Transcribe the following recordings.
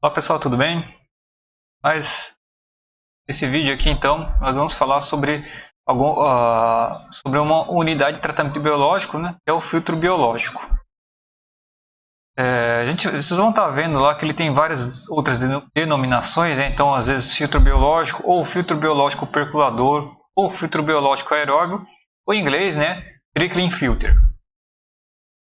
Olá pessoal, tudo bem? Mas esse vídeo aqui então nós vamos falar sobre sobre uma unidade de tratamento biológico, né? Que é o filtro biológico. Vocês vão estar vendo lá que ele tem várias outras denominações, né? Então às vezes filtro biológico ou filtro biológico percolador ou filtro biológico aeróbio, ou em inglês, né? Trickling filter.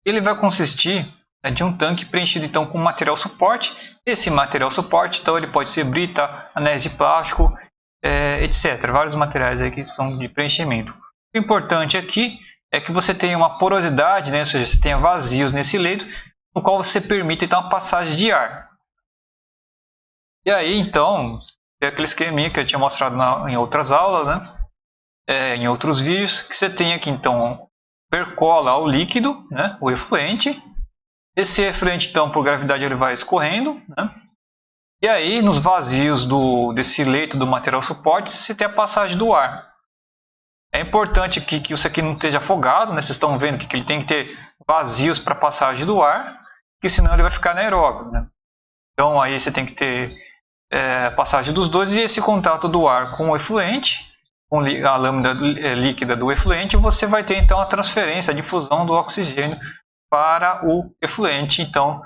Ele vai consistir de um tanque preenchido então com material suporte. Esse material suporte, então, ele pode ser brita, anéis de plástico, etc. Vários materiais aí que são de preenchimento. O importante aqui é que você tenha uma porosidade, né? Ou seja, você tenha vazios nesse leito, no qual você permite então a passagem de ar. E aí então, é aquele esqueminha que eu tinha mostrado em outras aulas, né? Em outros vídeos, que você tem aqui então percola o líquido, né? O efluente. Esse efluente, então, por gravidade, ele vai escorrendo, né? E aí, nos vazios desse leito do material suporte, você tem a passagem do ar. É importante que isso aqui não esteja afogado, né? Vocês estão vendo que ele tem que ter vazios para passagem do ar, porque senão ele vai ficar anaeróbio, né? Então, aí você tem que ter passagem dos dois e esse contato do ar com o efluente, com a lâmina líquida do efluente, você vai ter, então, a transferência, a difusão do oxigênio para o efluente, então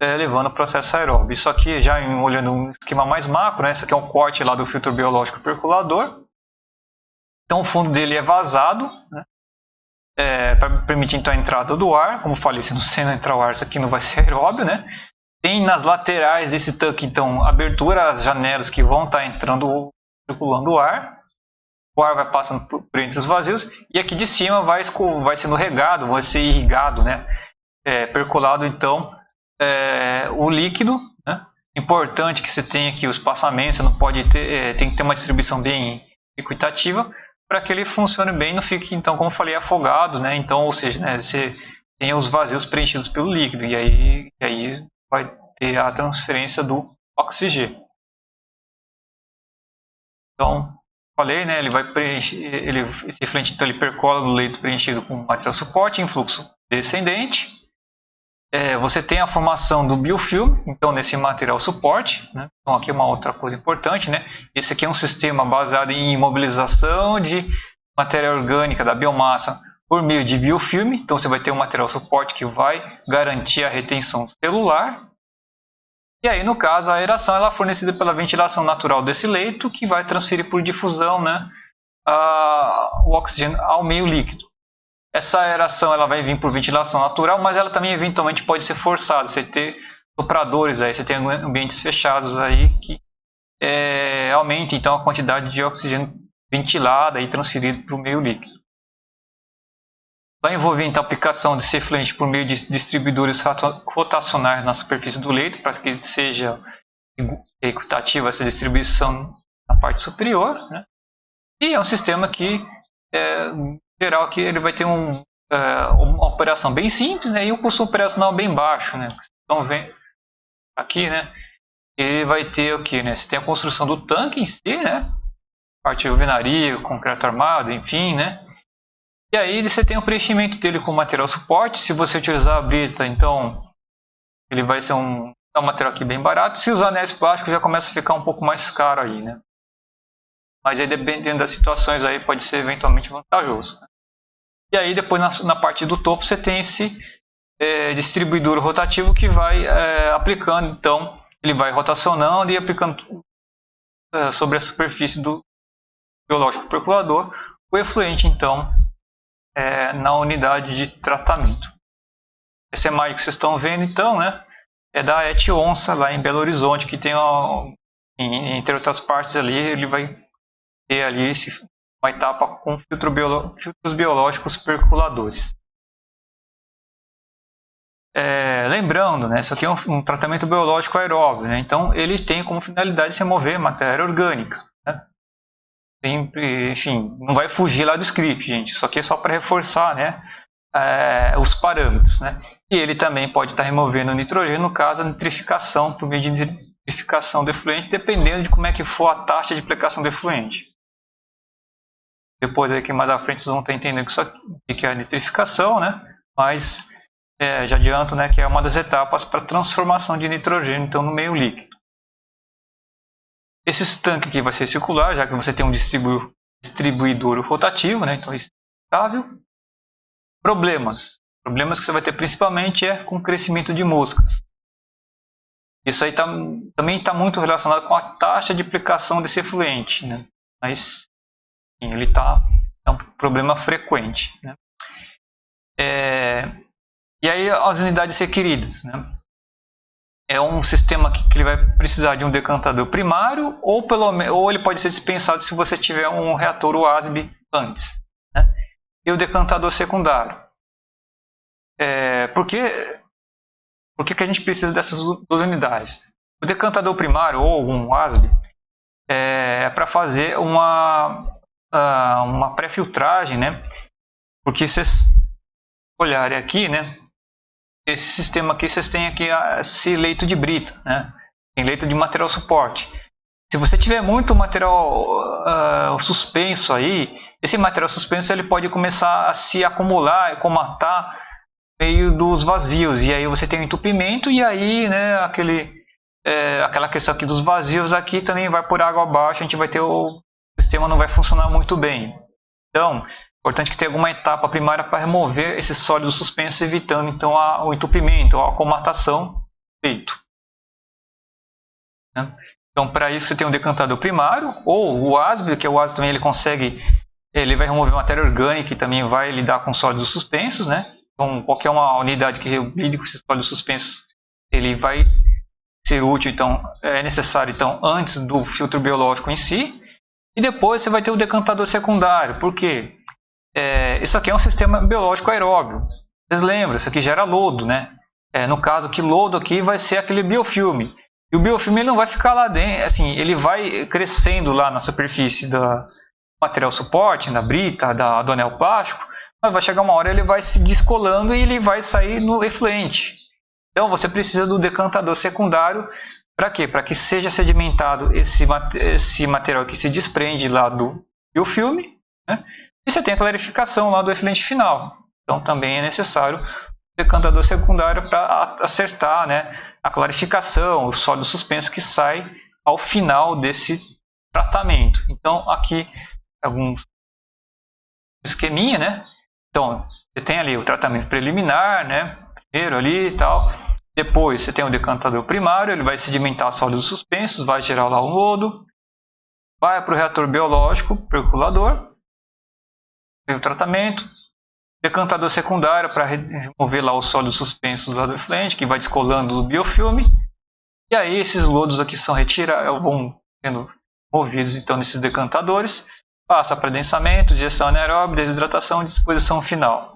levando ao processo aeróbio. Isso aqui já olhando um esquema mais macro, né? Isso aqui é um corte lá do filtro biológico percolador. Então o fundo dele é vazado, né? Para permitir então a entrada do ar. Como falei, se não entrar o ar, isso aqui não vai ser aeróbio, né? Tem nas laterais desse tanque então abertura, as janelas que vão estar entrando, circulando o ar. O ar vai passando por entre os vazios e aqui de cima vai sendo regado, vai ser irrigado, né? Percolado então o líquido, né? Importante que você tenha aqui os passamentos, você não pode ter, tem que ter uma distribuição bem equitativa para que ele funcione bem, não fique então, como eu falei, afogado, né? Então, ou seja, né, você tem os vazios preenchidos pelo líquido e aí vai ter a transferência do oxigênio. Então, falei, né, ele vai preencher, esse efluente então ele percola no leito preenchido com material suporte em fluxo descendente. Você tem a formação do biofilme, então nesse material suporte, né? Então aqui é uma outra coisa importante, né? Esse aqui é um sistema baseado em imobilização de matéria orgânica da biomassa por meio de biofilme, então você vai ter um material suporte que vai garantir a retenção celular. E aí, no caso, a aeração ela é fornecida pela ventilação natural desse leito, que vai transferir por difusão, né, o oxigênio ao meio líquido. Essa aeração ela vai vir por ventilação natural, mas ela também eventualmente pode ser forçada. Você tem sopradores aí, você tem ambientes fechados aí que aumenta então a quantidade de oxigênio ventilada e transferido para o meio líquido. Vai envolver então a aplicação desse efluente por meio de distribuidores rotacionais na superfície do leito, para que seja equitativa essa distribuição na parte superior, né? E é um sistema que, em geral, que ele vai ter uma operação bem simples, né? E um custo operacional bem baixo, né? Então, vem aqui, né? Ele vai ter o que, né? Você tem a construção do tanque em si, né? Parte de alvenaria, concreto armado, enfim, né? E aí você tem o preenchimento dele com material suporte. Se você utilizar a brita, então ele vai ser um material aqui bem barato. Se usar anéis plásticos já começa a ficar um pouco mais caro aí, né? Mas aí dependendo das situações aí pode ser eventualmente vantajoso, né? E aí depois na parte do topo você tem esse distribuidor rotativo que vai aplicando, então ele vai rotacionando e aplicando sobre a superfície do biológico percolador o efluente então na unidade de tratamento. Esse imagem que vocês estão vendo então, né, é da ET Onça lá em Belo Horizonte, que tem entre outras partes ali, ele vai ter ali uma etapa com filtros biológicos percoladores. Lembrando, né, isso aqui é um tratamento biológico aeróbio, né, então ele tem como finalidade se remover matéria orgânica, né? Sempre, enfim, não vai fugir lá do script, gente. Isso aqui é só para reforçar, né, os parâmetros, né? E ele também pode estar removendo nitrogênio, no caso, a nitrificação, por meio de nitrificação do efluente, dependendo de como é que for a taxa de aplicação do efluente. Depois, aqui mais à frente, vocês vão estar entendendo o que é a nitrificação, né? Mas já adianto, né, que é uma das etapas para transformação de nitrogênio então, no meio líquido. Esse tanque aqui vai ser circular, já que você tem um distribuidor rotativo, né? Então isso é estável. Problemas que você vai ter principalmente é com o crescimento de moscas. Isso aí também está muito relacionado com a taxa de aplicação desse efluente, né? Mas sim, ele é um problema frequente, né? E aí as unidades requeridas, né? É um sistema que ele vai precisar de um decantador primário ou ele pode ser dispensado se você tiver um reator WASB antes, né? E o decantador secundário. Por que a gente precisa dessas duas unidades? O decantador primário ou um WASB é para fazer uma pré-filtragem, né? Porque se vocês olharem aqui, né? Esse sistema aqui, vocês têm aqui esse leito de brita, né? Tem leito de material suporte. Se você tiver muito material suspenso aí, esse material suspenso ele pode começar a se acumular e comatar meio dos vazios. E aí você tem um entupimento e aí, né, aquela questão aqui dos vazios aqui também vai por água abaixo, a gente vai ter o sistema não vai funcionar muito bem. Então, importante que tenha alguma etapa primária para remover esses sólidos suspensos, evitando então o entupimento, a acomatação do leito. Né? Então, para isso você tem um decantador primário, ou o WASB, que o WASB também ele vai remover matéria orgânica e também vai lidar com sólidos suspensos, né? Então, qualquer uma unidade que lide com esses sólidos suspensos, ele vai ser útil, então é necessário então antes do filtro biológico em si. E depois você vai ter o decantador secundário. Por quê? Isso aqui é um sistema biológico aeróbio. Vocês lembram? Isso aqui gera lodo, né? No caso que lodo aqui vai ser aquele biofilme. E o biofilme ele não vai ficar lá dentro, assim, ele vai crescendo lá na superfície do material suporte, da brita, do anel plástico, mas vai chegar uma hora ele vai se descolando e ele vai sair no efluente. Então você precisa do decantador secundário para quê? Para que seja sedimentado esse material que se desprende lá do biofilme, né? E você tem a clarificação lá do efluente final. Então também é necessário o decantador secundário para acertar, né, a clarificação, o sólido suspenso que sai ao final desse tratamento. Então aqui alguns esqueminha, né? Então você tem ali o tratamento preliminar, né? Primeiro ali e tal. Depois você tem o decantador primário, ele vai sedimentar sólidos suspensos, vai gerar lá um lodo, vai para o reator biológico percolador, tem o tratamento, decantador secundário para remover lá os sólidos suspensos lá do efluente, que vai descolando do biofilme, e aí esses lodos aqui são retirados, vão sendo movidos então nesses decantadores, passa para adensamento, digestão anaeróbica, desidratação e disposição final.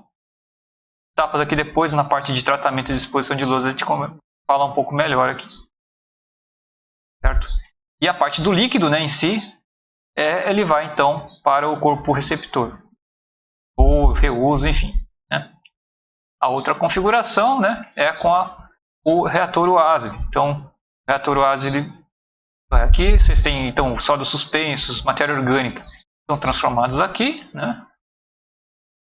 Etapas aqui depois, na parte de tratamento e disposição de lodos, a gente fala um pouco melhor aqui. Certo? E a parte do líquido, né, em si, ele vai então para o corpo receptor, ou reuso, enfim. Né? A outra configuração, né, é com o reator WASB. Então, o reator WASB, aqui vocês têm então sólidos suspensos, matéria orgânica, são transformados aqui, né?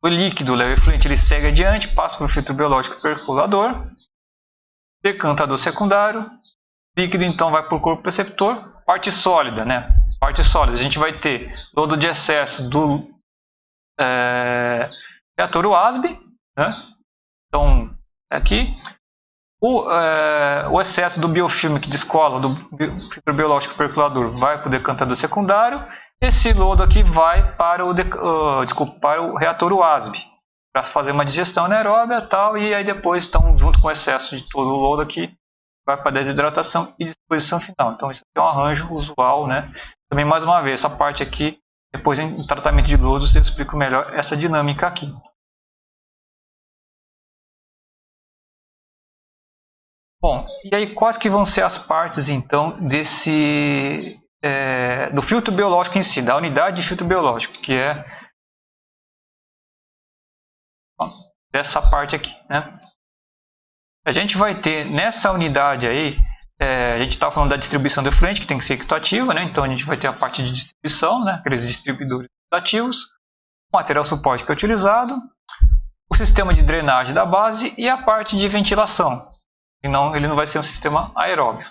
O líquido, o efluente, ele segue adiante, passa para o filtro biológico percolador, decantador secundário, líquido então vai para o corpo receptor, parte sólida, né? Parte sólida, a gente vai ter lodo de excesso do reator WASB, né? Então, aqui, o excesso do biofilme que descola do filtro biológico percolador vai para o decantador secundário. Esse lodo aqui vai para o reator WASB, para fazer uma digestão anaeróbia e tal, e aí depois, então, junto com o excesso de todo o lodo aqui, vai para a desidratação e disposição final. Então, isso aqui é um arranjo usual, né? Também, mais uma vez, essa parte aqui, depois em tratamento de lodos, eu explico melhor essa dinâmica aqui. Bom, e aí quais que vão ser as partes, então, do filtro biológico em si, da unidade de filtro biológico, que é dessa parte aqui, né? A gente vai ter nessa unidade aí, a gente está falando da distribuição do efluente, que tem que ser equitativa, né? Então a gente vai ter a parte de distribuição, né? Aqueles distribuidores equitativos, o material suporte que é utilizado, o sistema de drenagem da base e a parte de ventilação, senão ele não vai ser um sistema aeróbio.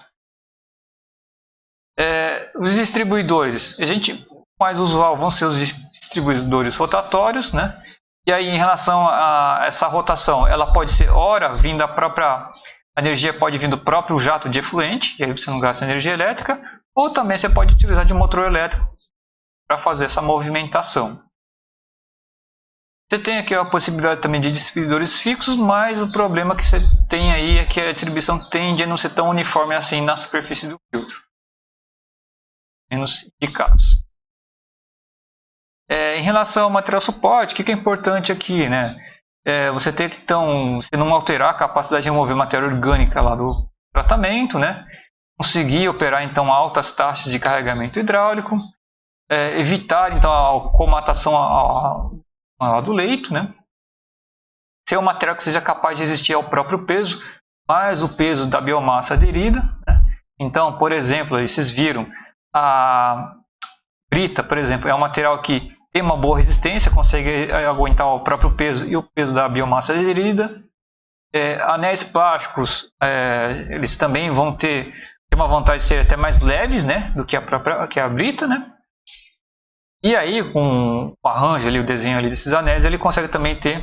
Os distribuidores, a gente mais usual vão ser os distribuidores rotatórios, né? E aí, em relação a essa rotação, ela pode ser ora vindo a energia pode vir do próprio jato de efluente, e aí você não gasta energia elétrica, ou também você pode utilizar de motor elétrico para fazer essa movimentação. Você tem aqui a possibilidade também de distribuidores fixos, mas o problema que você tem aí é que a distribuição tende a não ser tão uniforme assim na superfície do filtro. Menos indicados. Em relação ao material suporte, o que é importante aqui, né? Você tem que, então, se não alterar a capacidade de remover matéria orgânica lá do tratamento, né? Conseguir operar, então, altas taxas de carregamento hidráulico, evitar, então, a comatação do leito, né? Ser um material que seja capaz de resistir ao próprio peso, mais o peso da biomassa aderida, né? Então, por exemplo, aí vocês viram, a brita, por exemplo, é um material que tem uma boa resistência, consegue aguentar o próprio peso e o peso da biomassa aderida. Anéis plásticos, eles também vão ter uma vantagem de ser até mais leves, né, do que a brita, né? E aí, com o arranjo ali, o desenho ali desses anéis, ele consegue também ter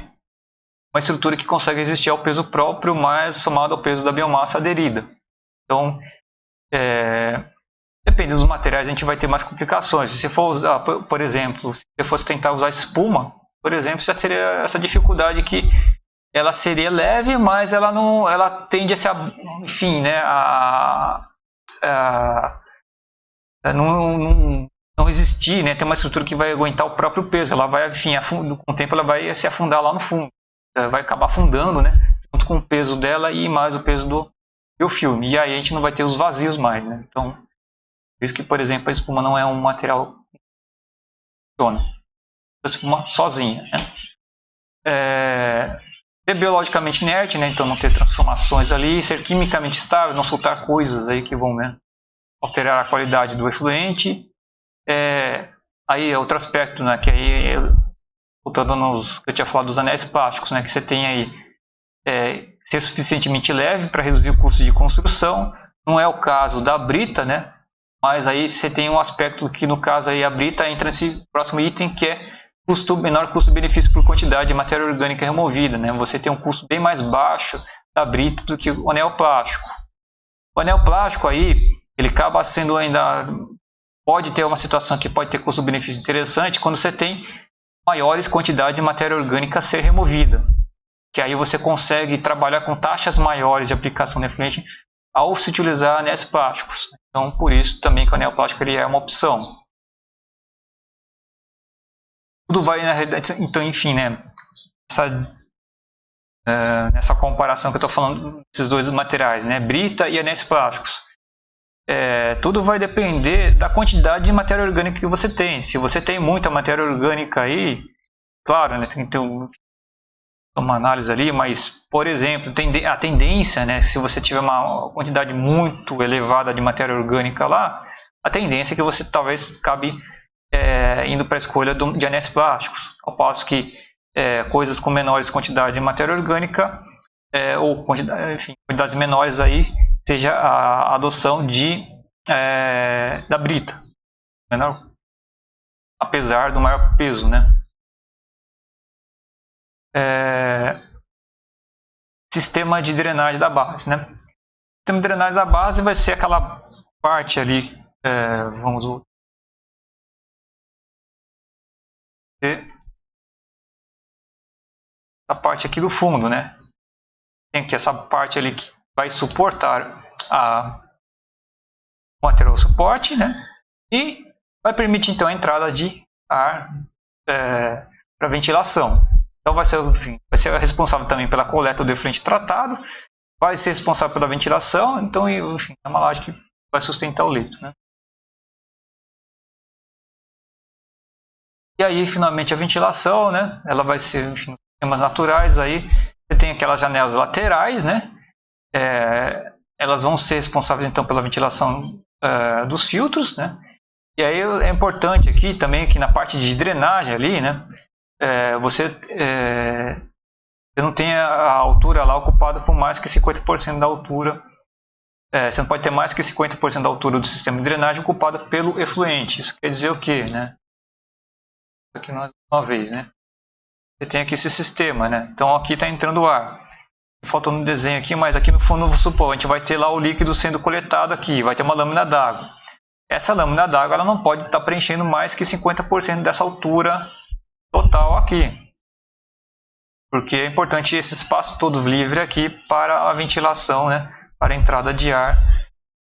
uma estrutura que consegue resistir ao peso próprio, mais somado ao peso da biomassa aderida. Então, depende dos materiais, a gente vai ter mais complicações. Se você for usar, por exemplo, se você fosse tentar usar espuma, por exemplo, já teria essa dificuldade que ela seria leve, mas ela tende a se, enfim, né, não resistir, né, ter uma estrutura que vai aguentar o próprio peso. Ela vai, enfim, com o tempo ela vai se afundar lá no fundo, vai acabar afundando, né, junto com o peso dela e mais o peso do biofilme. E aí a gente não vai ter os vazios mais, né? Então, por isso que, por exemplo, a espuma não é um material que funciona. A espuma sozinha, né? Ser biologicamente inerte, né? Então não ter transformações ali, ser quimicamente estável, não soltar coisas aí que vão, né, alterar a qualidade do efluente. Aí outro aspecto, né, que aí, voltando que eu tinha falado dos anéis plásticos, né, que você tem aí ser suficientemente leve para reduzir o custo de construção. Não é o caso da brita, né? Mas aí você tem um aspecto que, no caso, aí a brita entra nesse próximo item, que é menor custo-benefício por quantidade de matéria orgânica removida, né? Você tem um custo bem mais baixo da brita do que o anel plástico. O anel plástico aí, ele acaba sendo ainda... Pode ter uma situação que pode ter custo-benefício interessante quando você tem maiores quantidades de matéria orgânica a ser removida. Que aí você consegue trabalhar com taxas maiores de aplicação de efluente ao se utilizar anéis plásticos. Então, por isso também que o anel plástico ele é uma opção. Tudo vai, na realidade, então, enfim, né, nessa comparação que eu estou falando desses dois materiais, né, brita e anéis plásticos. Tudo vai depender da quantidade de matéria orgânica que você tem. Se você tem muita matéria orgânica aí, claro, né, tem que ter uma análise ali, mas, por exemplo, a tendência, né, se você tiver uma quantidade muito elevada de matéria orgânica lá, a tendência é que você talvez acabe indo para a escolha de anéis plásticos, ao passo que coisas com menores quantidades de matéria orgânica ou quantidades menores aí, seja a adoção da brita, menor, apesar do maior peso, né? Sistema de drenagem da base, né? O sistema de drenagem da base vai ser aquela parte ali, vamos ver, essa parte aqui do fundo, né? Tem aqui essa parte ali que vai suportar o material suporte, né? E vai permitir então a entrada de ar para ventilação. Então vai ser responsável também pela coleta do efluente tratado, vai ser responsável pela ventilação, então, enfim, é uma laje que vai sustentar o leito, né? E aí, finalmente, a ventilação, né? Ela vai ser, enfim, nos sistemas naturais, aí você tem aquelas janelas laterais, né? Elas vão ser responsáveis, então, pela ventilação dos filtros, né? E aí é importante aqui também que na parte de drenagem ali, né? Você não tem a altura lá ocupada por mais que 50% da altura você não pode ter mais que 50% da altura do sistema de drenagem ocupada pelo efluente. Isso quer dizer o quê, né? Isso aqui mais uma vez, né? Você tem aqui esse sistema, né? Então aqui está entrando o ar. Faltou no desenho aqui, mas aqui no fundo, vamos supor, a gente vai ter lá o líquido sendo coletado aqui, vai ter uma lâmina d'água. Essa lâmina d'água ela não pode estar preenchendo mais que 50% dessa altura total aqui. Porque é importante esse espaço todo livre aqui para a ventilação, né? Para a entrada de ar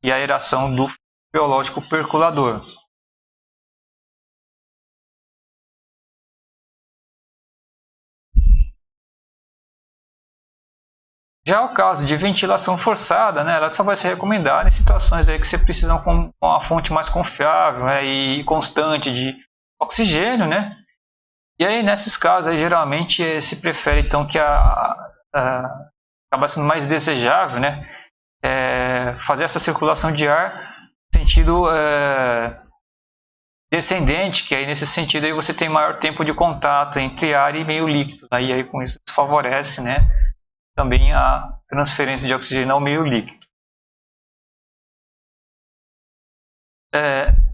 e a aeração do biológico percolador. Já o caso de ventilação forçada, né, ela só vai ser recomendada em situações aí que você precisa com uma fonte mais confiável, né, e constante de oxigênio, né? E aí nesses casos aí, geralmente se prefere então que acaba sendo mais desejável, né, fazer essa circulação de ar no sentido descendente, que aí nesse sentido aí você tem maior tempo de contato entre ar e meio líquido, né, e aí com isso favorece, né, também a transferência de oxigênio ao meio líquido.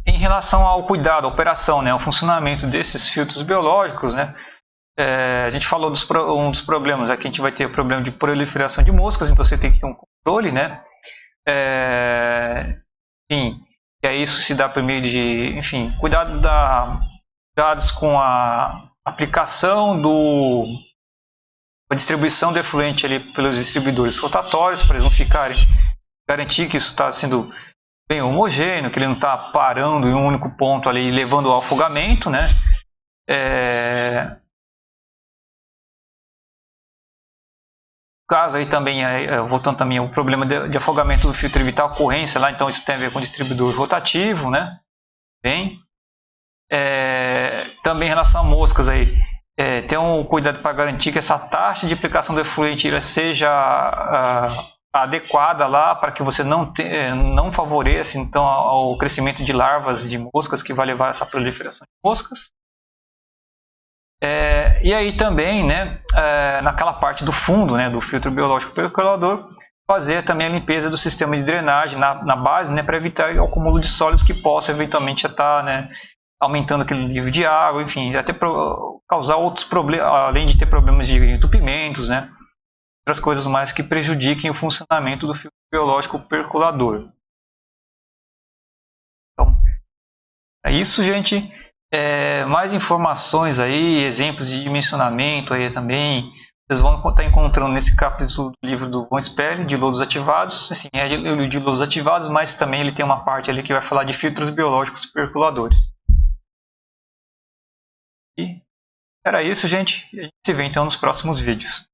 Em relação ao cuidado, à operação, né, ao funcionamento desses filtros biológicos, né, a gente falou um dos problemas, aqui a gente vai ter o problema de proliferação de moscas, então você tem que ter um controle, né, enfim, e aí isso se dá por meio de, enfim, cuidados com a aplicação a distribuição do efluente ali pelos distribuidores rotatórios, para eles não ficarem, garantir que isso está sendo bem homogêneo, que ele não está parando em um único ponto ali, levando ao afogamento, né? Caso aí também, voltando também ao problema de afogamento do filtro, evitar a ocorrência lá, então isso tem a ver com distribuidor rotativo, né? Bem, também em relação a moscas aí, ter um cuidado para garantir que essa taxa de aplicação do efluente seja adequada lá, para que você não favoreça então ao crescimento de larvas de moscas, que vai levar a essa proliferação de moscas. E aí também, né, naquela parte do fundo, né, do filtro biológico percolador, fazer também a limpeza do sistema de drenagem na base, né, para evitar o acúmulo de sólidos que possa eventualmente estar, né, aumentando aquele nível de água, enfim, até causar outros problemas, além de ter problemas de entupimentos, né, outras coisas mais que prejudiquem o funcionamento do filtro biológico percolador. Então, é isso, gente. Mais informações aí, exemplos de dimensionamento aí também, vocês vão estar encontrando nesse capítulo do livro do Von Spelling, de lodos ativados. Assim, de lodos ativados, mas também ele tem uma parte ali que vai falar de filtros biológicos percoladores. E era isso, gente. A gente se vê então nos próximos vídeos.